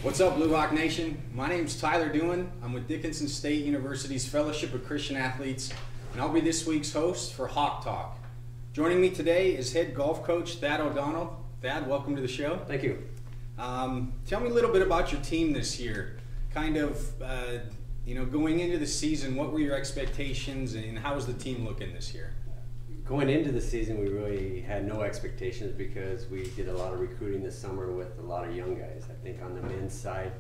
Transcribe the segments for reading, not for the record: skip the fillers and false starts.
What's up, Blue Hawk Nation? My name's Tyler Doohen. I'm with Dickinson State University's Fellowship of Christian Athletes, and I'll be this week's host for Hawk Talk. Joining me today is head golf coach Thadd O'Donnell. Thadd, welcome to the show. Thank you. Tell me a little bit about your team this year. Kind of, going into the season, what were your expectations and how is the team looking this year? Going into the season, we really had no expectations because we did a lot of recruiting this summer with a lot of young guys. I think on the men's side,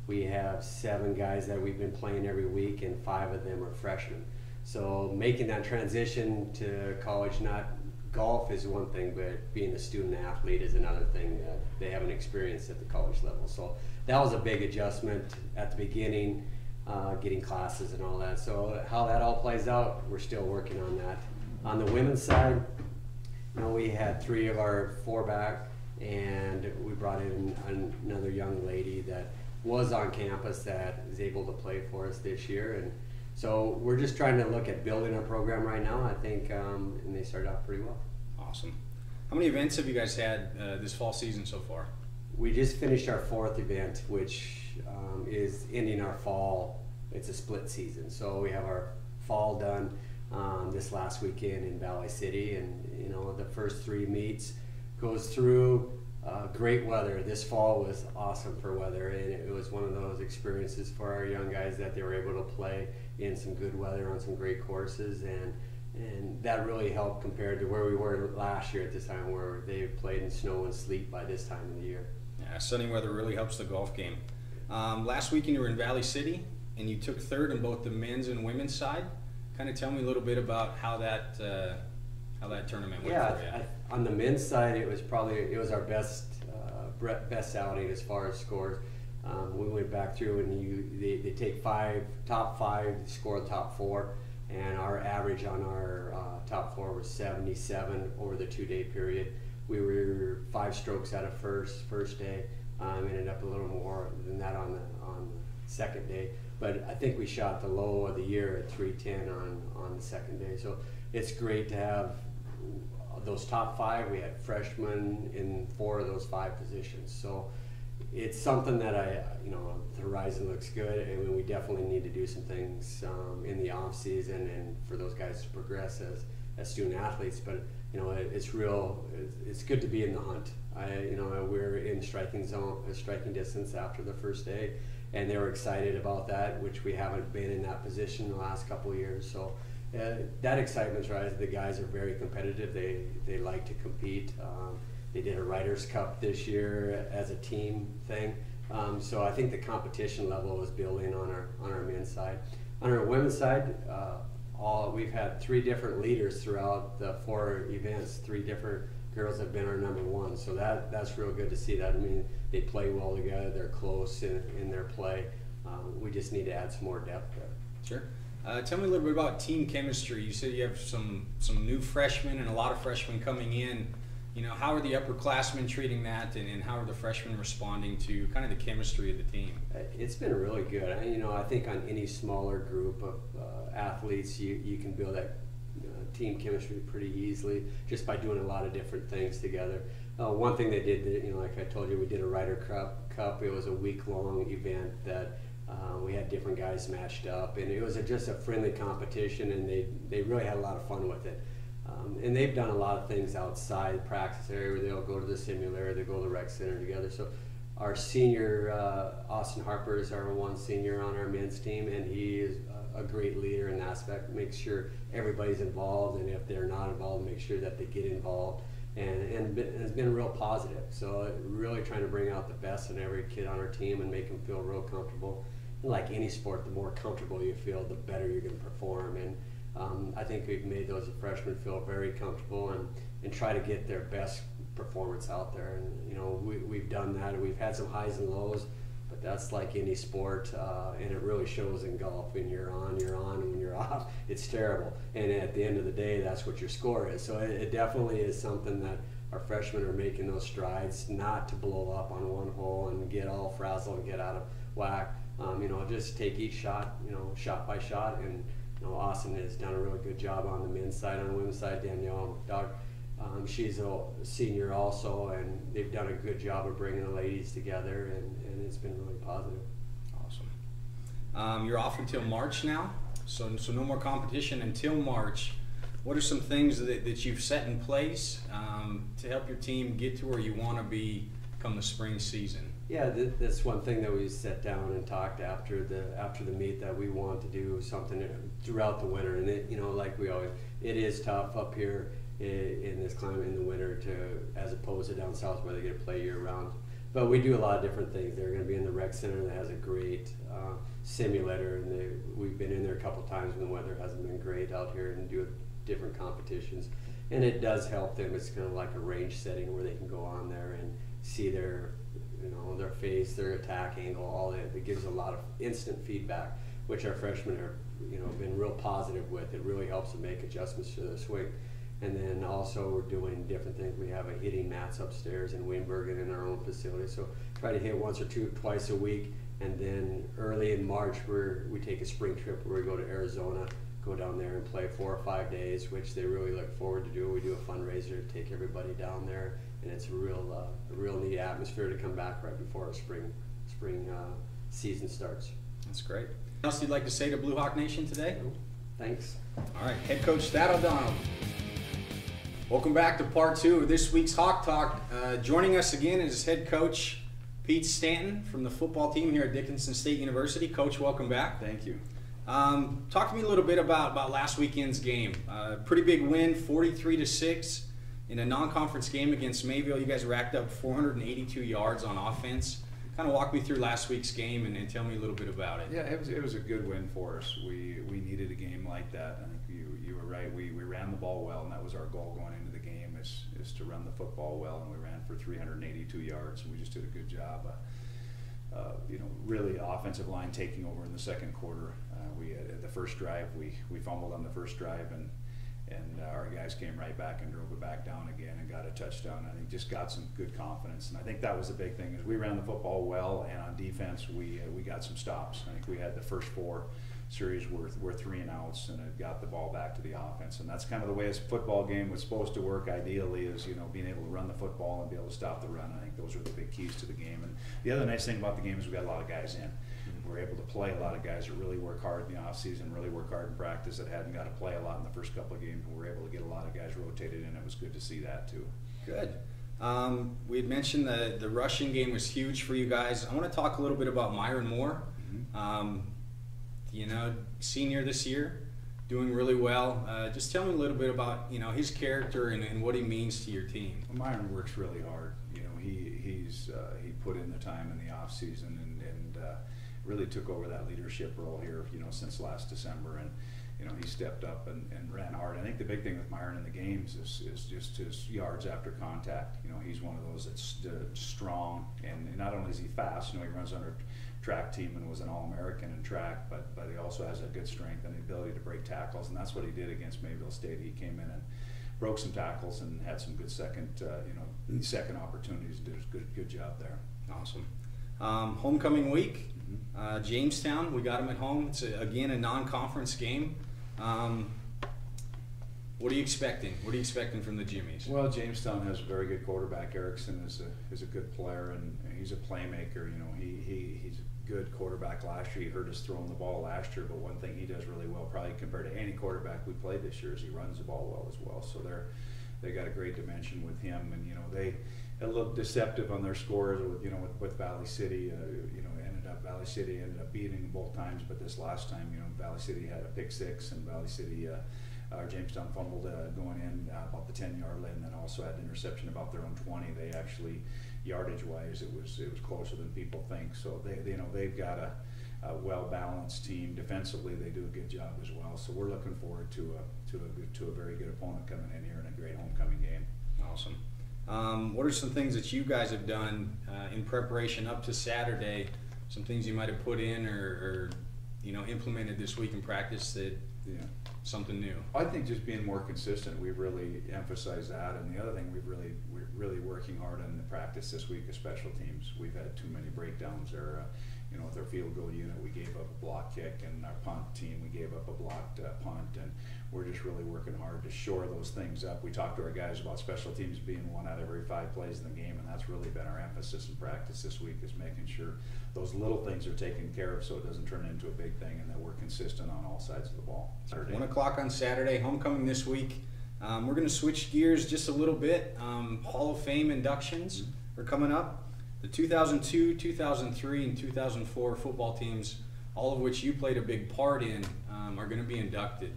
we have 7 guys that we've been playing every week, and 5 of them are freshmen. So making that transition to college, not golf is one thing, but being a student athlete is another thing that they haven't experienced at the college level. So that was a big adjustment at the beginning, getting classes and all that. So how that all plays out, we're still working on that. On the women's side, we had 3 of our 4 back, and we brought in another young lady that was on campus that is able to play for us this year. And so we're just trying to look at building our program right now, I think, and they started out pretty well. Awesome. How many events have you guys had this fall season so far? We just finished our 4th event, which is ending our fall. It's a split season. So we have our fall done this last weekend in Valley City, and the first 3 meets goes through great weather. This fall was awesome for weather, and it was one of those experiences for our young guys that they were able to play in some good weather on some great courses, and that really helped compared to where we were last year at this time, where they played in snow and sleet by this time of the year. Yeah, sunny weather really helps the golf game. Last weekend you were in Valley City, and you took 3rd in both the men's and women's side. Kind of tell me a little bit about how that tournament went for you. On the men's side, it was our best outing as far as scores. We went back through, and they take top 5, score the top 4, and our average on our top 4 was 77 over the 2-day period. We were 5 strokes out of first day. Ended up a little more than that on the second day. But I think we shot the low of the year at 310 on the second day. So it's great to have those top 5. We had freshmen in 4 of those 5 positions. So it's something that the horizon looks good, and we definitely need to do some things in the off season and for those guys to progress as student athletes. But it's good to be in the hunt. We're in striking distance after the first day, and they were excited about that, which we haven't been in that position in the last couple of years. So that excitement's right. The guys are very competitive. They like to compete. They did a Writers' Cup this year as a team thing. So I think the competition level is building on our men's side. On our women's side, we've had 3 different leaders throughout the 4 events. 3 different girls have been our number 1. So that's real good to see that. I mean, they play well together. They're close in their play. We just need to add some more depth there. Sure. Tell me a little bit about team chemistry. You said you have some new freshmen and a lot of freshmen coming in. How are the upperclassmen treating that, and how are the freshmen responding to kind of the chemistry of the team? It's been really good. I think on any smaller group of athletes, you can build that team chemistry pretty easily just by doing a lot of different things together. One thing they did, like I told you, we did a Ryder Cup. It was a week-long event that we had different guys matched up, and it was just a friendly competition, and they really had a lot of fun with it. And they've done a lot of things outside the practice area where they'll go to the simulator, they go to the rec center together. So our senior, Austin Harper, is our 1 senior on our men's team, and he is a great leader in that aspect. Makes sure everybody's involved, and if they're not involved, make sure that they get involved. And it's been real positive. So really trying to bring out the best in every kid on our team and make them feel real comfortable. And like any sport, the more comfortable you feel, the better you're going to perform. And I think we've made those freshmen feel very comfortable and try to get their best performance out there. And we've done that. We've had some highs and lows, but that's like any sport, and it really shows in golf. When you're on, and when you're off, it's terrible. And at the end of the day, that's what your score is. So it definitely is something that our freshmen are making those strides, not to blow up on one hole and get all frazzled and get out of whack. Just take each shot, shot by shot. And Austin has done a really good job on the men's side. On the women's side, Danielle and Doug, she's a senior also, and they've done a good job of bringing the ladies together, and it's been really positive. Awesome. You're off until March now, so no more competition until March. What are some things that you've set in place to help your team get to where you want to be come the spring season? Yeah, that's one thing that we sat down and talked after the meet, that we want to do something throughout the winter. And it, like we always, it is tough up here in this climate in the winter as opposed to down south where they get to play year round. But we do a lot of different things. They're going to be in the rec center that has a great simulator, and we've been in there a couple times when the weather hasn't been great out here, and do different competitions. And it does help them. It's kind of like a range setting where they can go on there and see their face, their attack angle, all that. It gives a lot of instant feedback, which our freshmen are, been real positive with. It really helps them make adjustments to their swing. And then also we're doing different things. We have a hitting mats upstairs in Weinberg and in our own facility. So try to hit once or twice a week. And then early in March, we take a spring trip where we go to Arizona, go down there and play 4 or 5 days, which they really look forward to do. We do a fundraiser to take everybody down there, and it's a real neat atmosphere to come back right before our spring season starts. That's great. What else you'd like to say to Blue Hawk Nation today? Thanks. All right, Head Coach Thadd O'Donnell. Welcome back to part 2 of this week's Hawk Talk. Joining us again is Head Coach Pete Stanton from the football team here at Dickinson State University. Coach, welcome back. Thank you. Talk to me a little bit about last weekend's game. Pretty big win, 43-6 in a non-conference game against Mayville. You guys racked up 482 yards on offense. Kind of walk me through last week's game and tell me a little bit about it. Yeah, it was a good win for us. We needed a game like that. I think you were right. We ran the ball well, and that was our goal going into the game is to run the football well, and we ran for 382 yards, and we just did a good job. Really offensive line taking over in the second quarter. We the first drive we fumbled on the first drive, and our guys came right back and drove it back down again and got a touchdown. I think just got some good confidence, and I think that was the big thing is we ran the football well, and on defense we got some stops. I think we had the first 4 series were 3 and outs, and it got the ball back to the offense, and that's kind of the way a football game was supposed to work ideally, is being able to run the football and be able to stop the run. I think those are the big keys to the game. And the other nice thing about the game is we got a lot of guys in. We're able to play a lot of guys that really work hard in the off season, really work hard in practice, that hadn't got to play a lot in the first couple of games, and we're able to get a lot of guys rotated in. It was good to see that too. Good. We had mentioned the rushing game was huge for you guys. I want to talk a little bit about Myron Moore. Senior this year, doing really well. Just tell me a little bit about his character and what he means to your team. Well, Myron works really hard. He put in the time in the off season and really took over that leadership role here since last December, and he stepped up and ran hard. I think the big thing with Myron in the games is just his yards after contact. He's one of those that's strong, and not only is he fast, he runs under track team and was an All-American in track, but he also has a good strength and the ability to break tackles, and that's what he did against Mayville State. He came in and broke some tackles and had some good second opportunities, and did a good job there. Awesome. Homecoming week, Jamestown, we got them at home. It's again a non-conference game. What are you expecting? What are you expecting from the Jimmies? Well, Jamestown has a very good quarterback. Erickson is a good player, and he's a playmaker. He's a good quarterback. Last year he hurt us throwing the ball last year, but one thing he does really well, probably compared to any quarterback we played this year, is he runs the ball well as well. So they got a great dimension with him, and they a little deceptive on their scores with Valley City. Valley City ended up beating them both times, but this last time, Valley City had a pick 6, and Valley City. Jamestown fumbled going in about the 10-yard line, and then also had an interception about their own 20. They actually, yardage-wise, it was closer than people think. So they've got a well-balanced team. Defensively, they do a good job as well. So we're looking forward to a very good opponent coming in here in a great homecoming game. Awesome. What are some things that you guys have done in preparation up to Saturday? Some things you might have put in or implemented this week in practice that. Yeah. Something new. I think just being more consistent. We've really emphasized that, and the other thing we're really working hard on the practice this week is special teams. We've had too many breakdowns there. you know, with our field goal unit, we gave up a block kick, and our punt team, we gave up a blocked punt, and we're just really working hard to shore those things up. We talked to our guys about special teams being 1 out of every 5 plays in the game, and that's really been our emphasis in practice this week, is making sure those little things are taken care of so it doesn't turn into a big thing, and that we're consistent on all sides of the ball. Saturday. 1 o'clock on Saturday, homecoming this week. We're going to switch gears just a little bit. Hall of Fame inductions are coming up. The 2002, 2003, and 2004 football teams, all of which you played a big part in, are going to be inducted.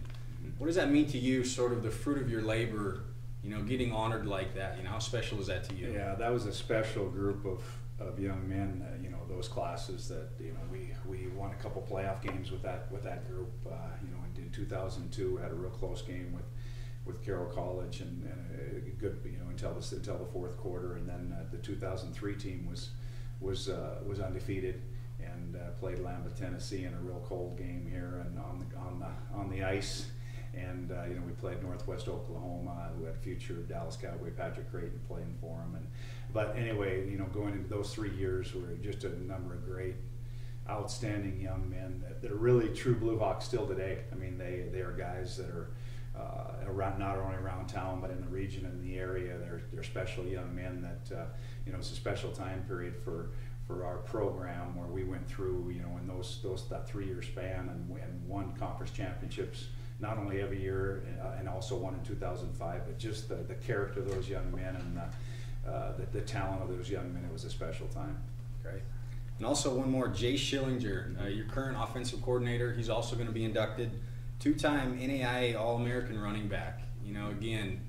What does that mean to you, sort of the fruit of your labor, you know, getting honored like that? You know, how special is that to you? Yeah, that was a special group of young men, you know, those classes that, you know, we won a couple playoff games with that group. You know, in 2002, we had a real close game with Carroll College, and a good, you know, until the fourth quarter, and then the 2003 team was undefeated and played Lambeth, Tennessee, in a real cold game here and on the ice. And you know, we played Northwest Oklahoma, who had future Dallas Cowboy Patrick Creighton playing for them. But anyway, you know, going into those 3 years were just a number of great, outstanding young men that are really true Blue Hawks still today. I mean, they are guys that are around, not only around town but in the region and the area. They're special young men that you know, it's a special time period for our program, where we went through, you know, in that 3-year span and won conference championships, not only every year and also won in 2005, but just the character of those young men and the talent of those young men. It was a special time. Great. And also one more, Jay Schillinger, your current offensive coordinator. He's also going to be inducted. 2-time NAIA All-American running back. You know, again,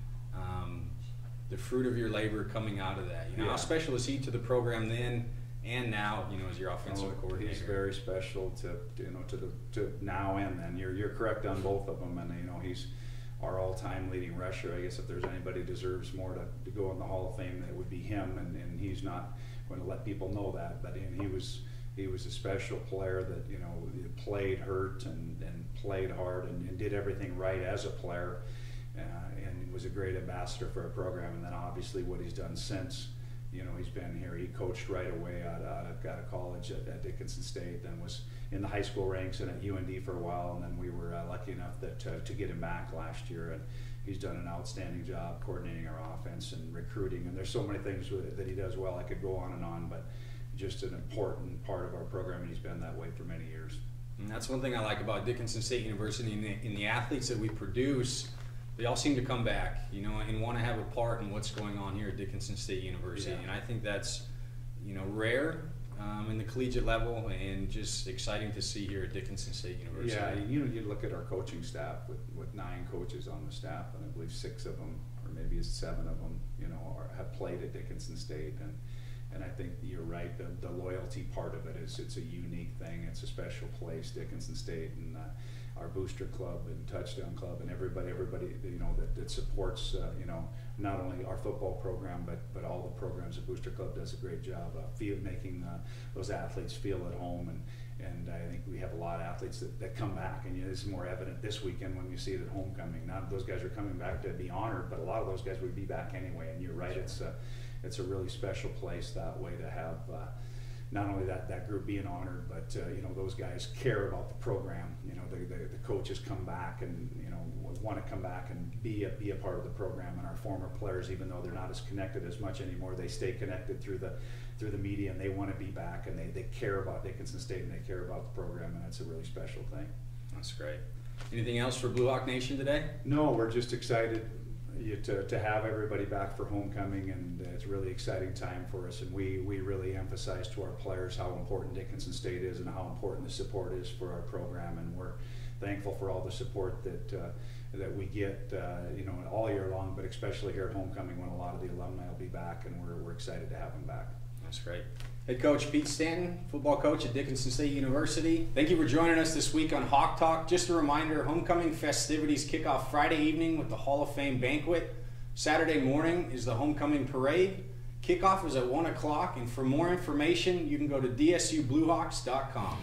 the fruit of your labor coming out of that. You know, Yeah. How special is he to the program then and now, you know, as your offensive coordinator? He's very special to now and then. You're correct on both of them, and you know, he's our all-time leading rusher. I guess if there's anybody who deserves more to go in the Hall of Fame, it would be him, and he's not going to let people know that. But he was a special player that, you know, played hurt and played hard and did everything right as a player, and was a great ambassador for our program. And then obviously what he's done since. You know, he's been here. He coached right away out of college at Dickinson State, then was in the high school ranks and at UND for a while, and then we were lucky enough to get him back last year. And he's done an outstanding job coordinating our offense and recruiting. And there's so many things that he does well. I could go on, but just an important part of our program, and he's been that way for many years. And that's one thing I like about Dickinson State University. In the athletes that we produce, they all seem to come back, you know, and want to have a part in what's going on here at Dickinson State University. Yeah. And I think that's, you know, rare in the collegiate level, and just exciting to see here at Dickinson State University. Yeah, you look at our coaching staff with 9 coaches on the staff, and I believe 6 of them, or maybe 7 of them, you know, have played at Dickinson State. And I think you're right, the loyalty part of it is, it's a unique thing. It's a special place, Dickinson State, and our booster club and touchdown club, and everybody you know that supports you know, not only our football program but all the programs. The booster club does a great job of making those athletes feel at home, and I think we have a lot of athletes that come back, and you know, this is more evident this weekend when you see it at homecoming. Not those guys are coming back to be honored, but a lot of those guys would be back anyway. And you're right, it's a really special place that way to have not only that group being honored, but you know, those guys care about the program. You know, the coaches come back and, you know, want to come back and be a part of the program. And our former players, even though they're not as connected as much anymore, they stay connected through the media, and they want to be back, and they care about Dickinson State, and they care about the program, and it's a really special thing. That's great. Anything else for Blue Hawk Nation today? No, we're just excited to have everybody back for homecoming, and it's a really exciting time for us. And we really emphasize to our players how important Dickinson State is and how important the support is for our program. And we're thankful for all the support that we get, you know, all year long, but especially here at homecoming when a lot of the alumni will be back, and we're excited to have them back. That's great. Head coach Pete Stanton, football coach at Dickinson State University. Thank you for joining us this week on Hawk Talk. Just a reminder, homecoming festivities kick off Friday evening with the Hall of Fame banquet. Saturday morning is the homecoming parade. Kickoff is at 1 o'clock, and for more information, you can go to dsubluehawks.com.